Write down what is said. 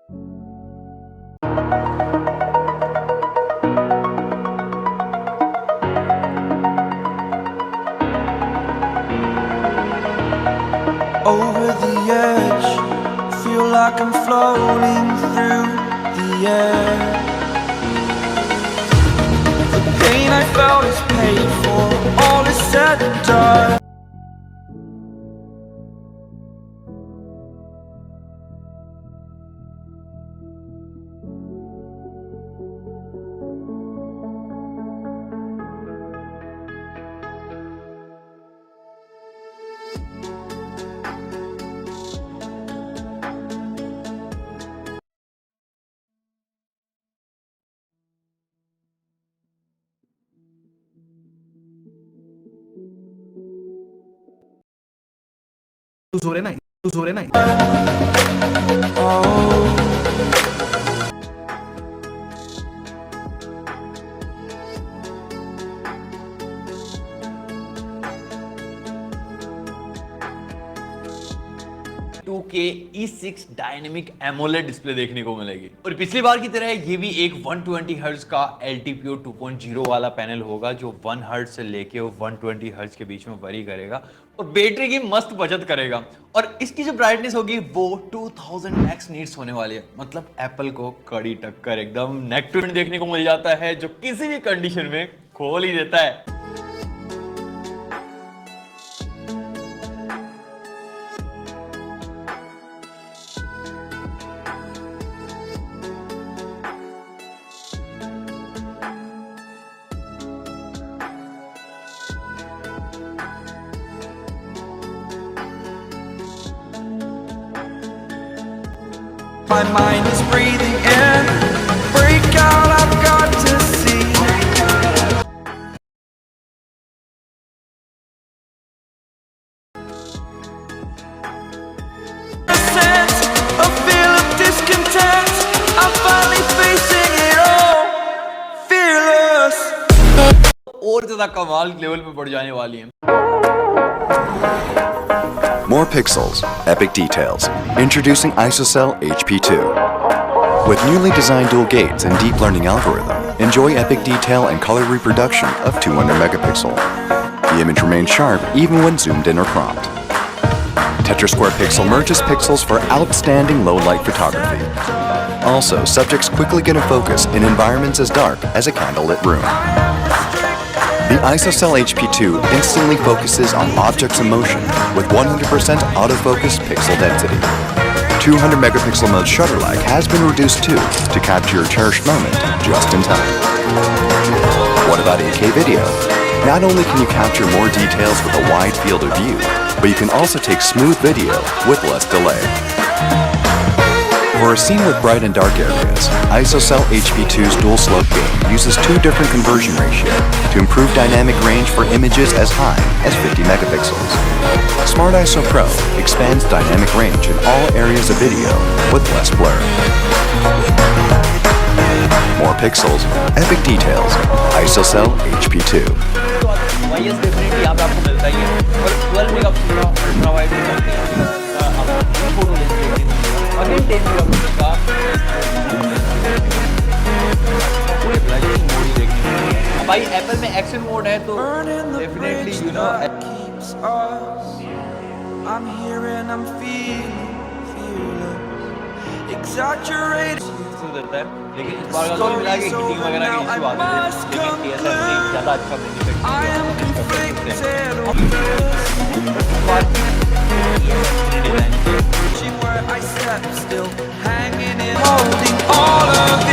Over the edge, feel like I'm floating through the air. The pain I felt is paid for, all is said and done. तू जोरे नाही. E6 dynamic AMOLED display देखने को मिलेगी और पिछली बार की तरह ये भी एक 120 हर्ट्ज का LTPO 2.0 वाला पैनल होगा जो 1 हर्ट्ज से लेके 120 हर्ट्ज के बीच में वरी करेगा और बैटरी की मस्त बचत करेगा और इसकी जो ब्राइटनेस होगी वो 2000x नीट्स होने वाली है। मतलब एप्पल को कड़ी टक्कर, एकदम नेक टू नेक देखने को मिल जाता है जो किसी भी कंडीशन में खोल ही देता है। My mind is breathing in, break out, I've got to see. A sense, a feel of discontent, I'm finally facing it all, fearless. और ज्यादा कमाल लेवल पे बढ़ जाने वाली है। More pixels, epic details. Introducing ISOCELL HP2. With newly designed dual gates and deep learning algorithm, enjoy epic detail and color reproduction of 200 megapixel. The image remains sharp even when zoomed in or cropped. Tetra Square Pixel merges pixels for outstanding low light photography. Also, subjects quickly get in focus in environments as dark as a candlelit room. The ISOCELL HP2 instantly focuses on objects in motion with 100% autofocus pixel density. 200 megapixel mode shutter lag has been reduced too to capture your cherished moment just in time. What about 8K video? Not only can you capture more details with a wide field of view, but you can also take smooth video with less delay. For a scene with bright and dark areas, ISOCELL HP2's dual slope gain uses two different conversion ratios to improve dynamic range for images as high as 50 megapixels. Smart ISO Pro expands dynamic range in all areas of video with less blur. More pixels, epic details, ISOCELL HP2. Yes definitely यहाँ पे आपको मिलता ही है और 12 megapixel का ultra wide आप photo ले सकते हैं। अगेन 10 मेगापिक्सल का पूरे ब्लाइंडिंग मोड ही देखने को मिलेगा। अब भाई एप्पल में एक्शन मोड है तो definitely you know I'm here and I'm feeling fearless, exaggerated. देता है लेकिन इस बार का तो मिला के हीटिंग वगैरह के इशू आते थे लेकिन TSM ने ज़्यादा अच्छा Where I step still hanging in, holding all of it.